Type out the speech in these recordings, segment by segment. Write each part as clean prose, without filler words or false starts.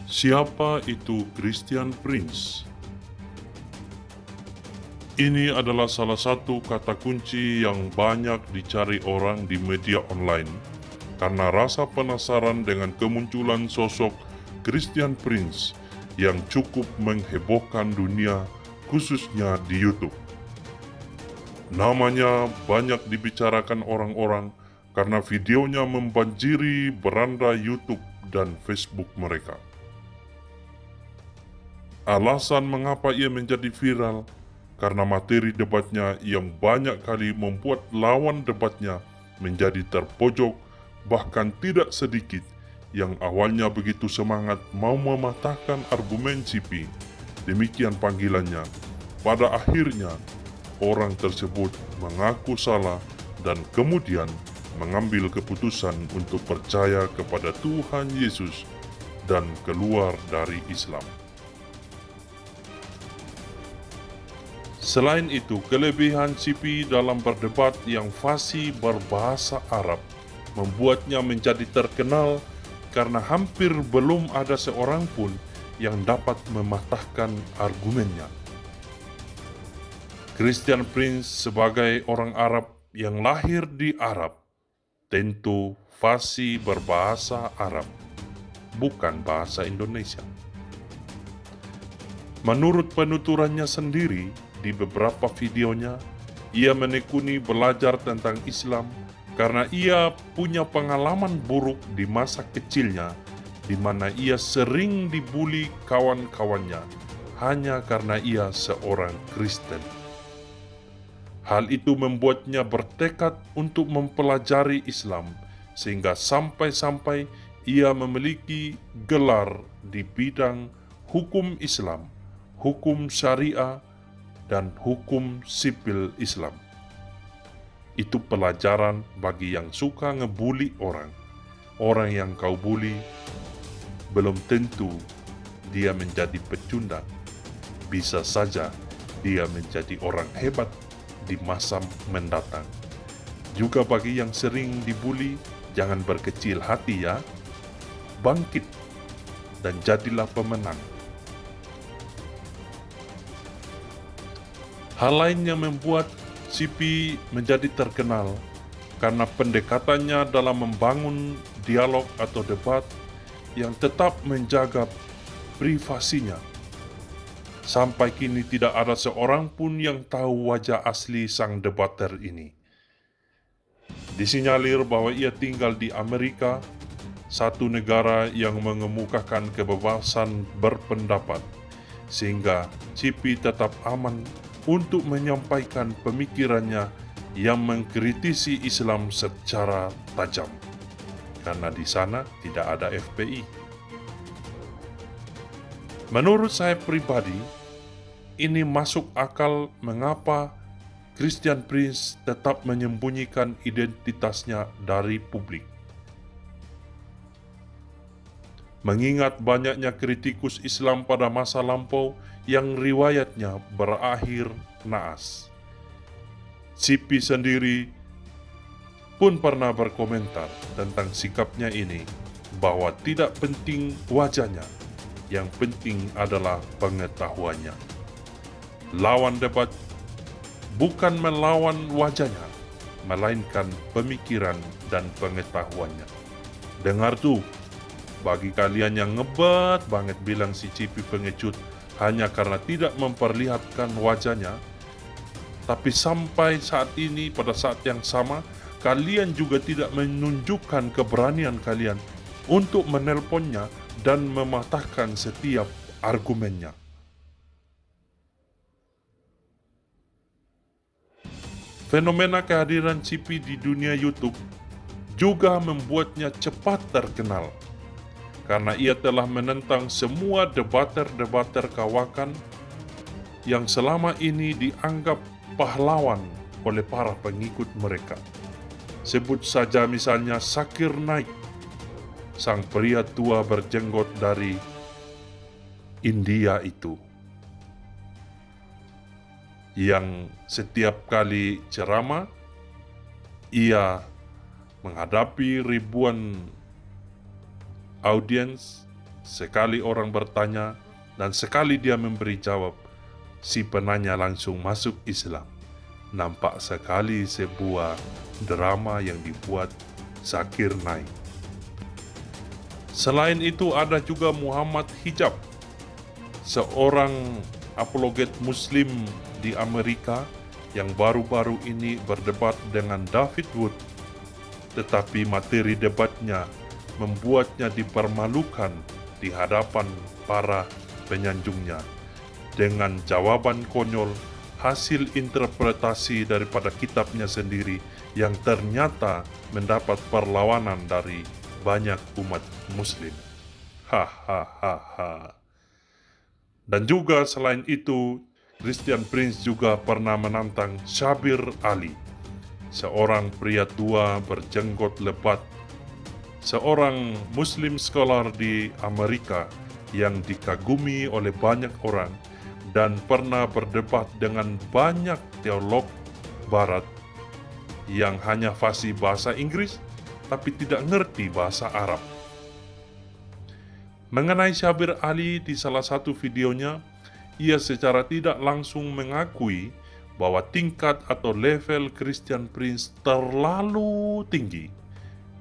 Siapa itu Christian Prince? Ini adalah salah satu kata kunci yang banyak dicari orang di media online karena rasa penasaran dengan kemunculan sosok Christian Prince yang cukup menghebohkan dunia, khususnya di YouTube. Namanya banyak dibicarakan orang-orang karena videonya membanjiri beranda YouTube dan Facebook mereka. Alasan mengapa ia menjadi viral karena materi debatnya yang banyak kali membuat lawan debatnya menjadi terpojok, bahkan tidak sedikit yang awalnya begitu semangat mau mematahkan argumen CP. Demikian panggilannya. Pada akhirnya, orang tersebut mengaku salah dan kemudian mengambil keputusan untuk percaya kepada Tuhan Yesus dan keluar dari Islam. Selain itu, kelebihan CP dalam berdebat yang fasih berbahasa Arab membuatnya menjadi terkenal karena hampir belum ada seorang pun yang dapat mematahkan argumennya. Christian Prince sebagai orang Arab yang lahir di Arab tentu fasih berbahasa Arab, bukan bahasa Indonesia. Menurut penuturannya sendiri, di beberapa videonya, ia menekuni belajar tentang Islam karena ia punya pengalaman buruk di masa kecilnya di mana ia sering dibuli kawan-kawannya hanya karena ia seorang Kristen. Hal itu membuatnya bertekad untuk mempelajari Islam sehingga sampai-sampai ia memiliki gelar di bidang hukum Islam, hukum syariah, dan hukum sipil Islam. Itu pelajaran bagi yang suka ngebuli orang. Orang yang kau bully belum tentu dia menjadi pecundang. Bisa saja dia menjadi orang hebat di masa mendatang. Juga bagi yang sering dibuli, jangan berkecil hati ya. Bangkit dan jadilah pemenang. Hal lain yang membuat CP menjadi terkenal karena pendekatannya dalam membangun dialog atau debat yang tetap menjaga privasinya. Sampai kini tidak ada seorang pun yang tahu wajah asli sang debater ini. Disinyalir bahwa ia tinggal di Amerika, satu negara yang mengemukakan kebebasan berpendapat, sehingga CP tetap aman untuk menyampaikan pemikirannya yang mengkritisi Islam secara tajam, karena di sana tidak ada FPI. Menurut saya pribadi, ini masuk akal mengapa Christian Prince tetap menyembunyikan identitasnya dari publik. Mengingat banyaknya kritikus Islam pada masa lampau yang riwayatnya berakhir naas. CP sendiri pun pernah berkomentar tentang sikapnya ini, bahwa tidak penting wajahnya, yang penting adalah pengetahuannya. Lawan debat bukan melawan wajahnya, melainkan pemikiran dan pengetahuannya. Dengar tuh, bagi kalian yang ngebat banget bilang si CP pengecut hanya karena tidak memperlihatkan wajahnya, tapi sampai saat ini, pada saat yang sama, kalian juga tidak menunjukkan keberanian kalian untuk menelponnya dan mematahkan setiap argumennya. Fenomena kehadiran CP di dunia YouTube juga membuatnya cepat terkenal, karena ia telah menentang semua debater-debater kawakan yang selama ini dianggap pahlawan oleh para pengikut mereka. Sebut saja misalnya Zakir Naik, sang pria tua berjenggot dari India itu, yang setiap kali ceramah, ia menghadapi ribuan audiens Sekali orang bertanya dan sekali dia memberi jawab, si penanya langsung masuk Islam. Nampak sekali sebuah drama yang dibuat Zakir Naik. Selain itu ada juga Muhammad Hijab, seorang apologet Muslim di Amerika yang baru-baru ini berdebat dengan David Wood, tetapi materi debatnya membuatnya dipermalukan di hadapan para penyanjungnya dengan jawaban konyol hasil interpretasi daripada kitabnya sendiri yang ternyata mendapat perlawanan dari banyak umat Muslim. Hahaha. Dan juga selain itu, Christian Prince juga pernah menantang Syabir Ali, seorang pria tua berjenggot lebat, seorang Muslim scholar di Amerika yang dikagumi oleh banyak orang dan pernah berdebat dengan banyak teolog barat yang hanya fasih bahasa Inggris tapi tidak ngerti bahasa Arab. Mengenai Syabir Ali, di salah satu videonya, ia secara tidak langsung mengakui bahwa tingkat atau level Christian Prince terlalu tinggi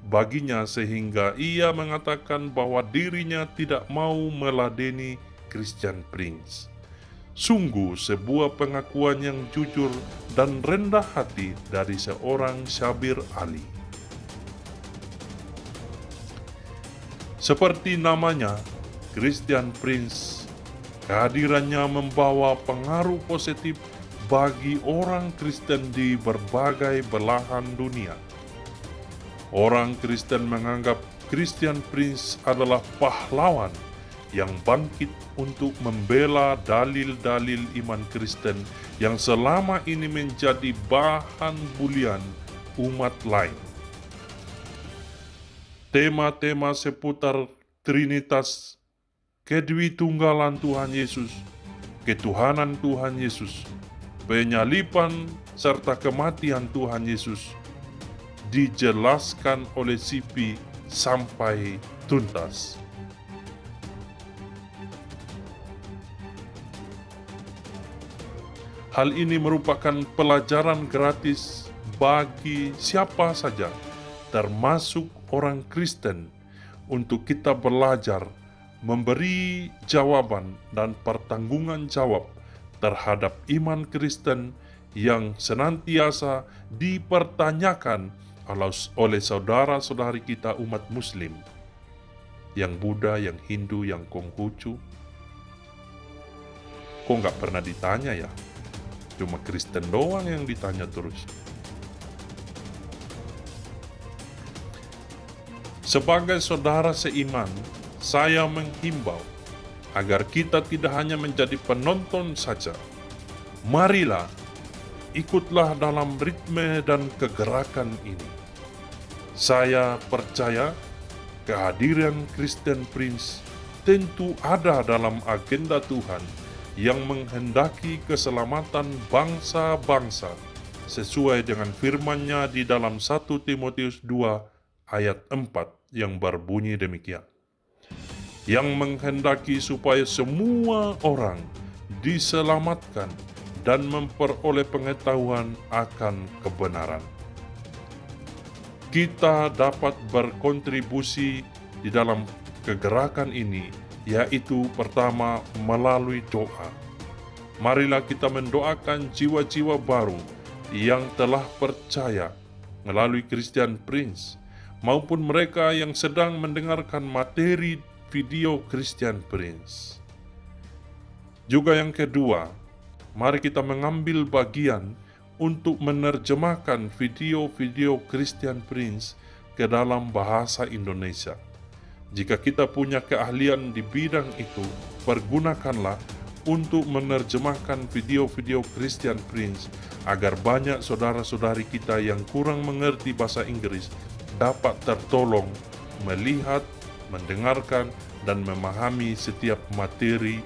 baginya sehingga ia mengatakan bahwa dirinya tidak mau meladeni Christian Prince. Sungguh sebuah pengakuan yang jujur dan rendah hati dari seorang Syabir Ali. Seperti namanya, Christian Prince, kehadirannya membawa pengaruh positif bagi orang Kristen di berbagai belahan dunia. Orang Kristen menganggap Christian Prince adalah pahlawan yang bangkit untuk membela dalil-dalil iman Kristen yang selama ini menjadi bahan bulian umat lain. Tema-tema seputar Trinitas, kedwitunggalan Tuhan Yesus, ketuhanan Tuhan Yesus, penyaliban serta kematian Tuhan Yesus dijelaskan oleh CP sampai tuntas. Hal ini merupakan pelajaran gratis bagi siapa saja, termasuk orang Kristen, untuk kita belajar memberi jawaban dan pertanggungan jawab terhadap iman Kristen yang senantiasa dipertanyakan oleh saudara-saudari kita umat Muslim, yang Buddha, yang Hindu, yang Konghucu. Kok nggak pernah ditanya ya? Cuma Kristen doang yang ditanya terus. Sebagai saudara seiman, saya menghimbau agar kita tidak hanya menjadi penonton saja. Marilah, ikutlah dalam ritme dan kegerakan ini. Saya percaya kehadiran Christian Prince tentu ada dalam agenda Tuhan yang menghendaki keselamatan bangsa-bangsa sesuai dengan firman-Nya di dalam 1 Timotius 2 ayat 4 yang berbunyi demikian. Yang menghendaki supaya semua orang diselamatkan dan memperoleh pengetahuan akan kebenaran. Kita dapat berkontribusi di dalam kegerakan ini, yaitu pertama melalui doa. Marilah kita mendoakan jiwa-jiwa baru yang telah percaya melalui Christian Prince, maupun mereka yang sedang mendengarkan materi video Christian Prince. Juga yang kedua, mari kita mengambil bagian untuk menerjemahkan video-video Christian Prince ke dalam bahasa Indonesia. Jika kita punya keahlian di bidang itu, pergunakanlah untuk menerjemahkan video-video Christian Prince agar banyak saudara-saudari kita yang kurang mengerti bahasa Inggris dapat tertolong melihat, mendengarkan, dan memahami setiap materi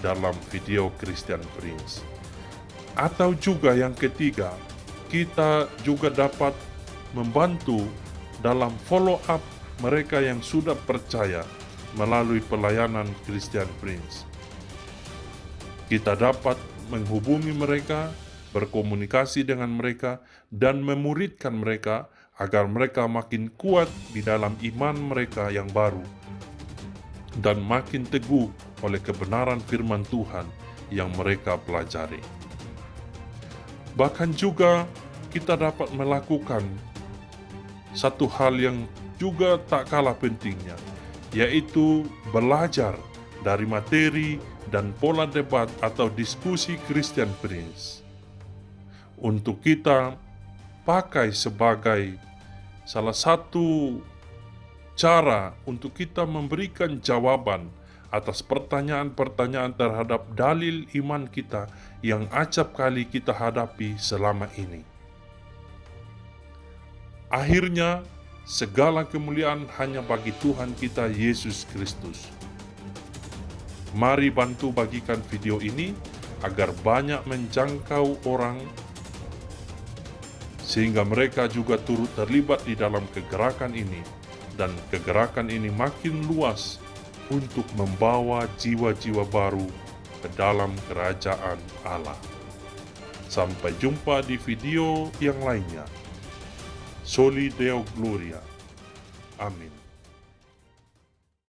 dalam video Christian Prince. Atau juga yang ketiga, kita juga dapat membantu dalam follow up mereka yang sudah percaya melalui pelayanan Christian Prince. Kita dapat menghubungi mereka, berkomunikasi dengan mereka, dan memuridkan mereka agar mereka makin kuat di dalam iman mereka yang baru dan makin teguh oleh kebenaran firman Tuhan yang mereka pelajari. Bahkan juga kita dapat melakukan satu hal yang juga tak kalah pentingnya, yaitu belajar dari materi dan pola debat atau diskusi Christian Prince. Untuk kita pakai sebagai salah satu cara untuk kita memberikan jawaban atas pertanyaan-pertanyaan terhadap dalil iman kita yang acap kali kita hadapi selama ini. Akhirnya, segala kemuliaan hanya bagi Tuhan kita Yesus Kristus. Mari bantu bagikan video ini agar banyak menjangkau orang, sehingga mereka juga turut terlibat di dalam kegerakan ini, dan kegerakan ini makin luas untuk membawa jiwa-jiwa baru ke dalam kerajaan Allah. Sampai jumpa di video yang lainnya. Soli Deo Gloria. Amin.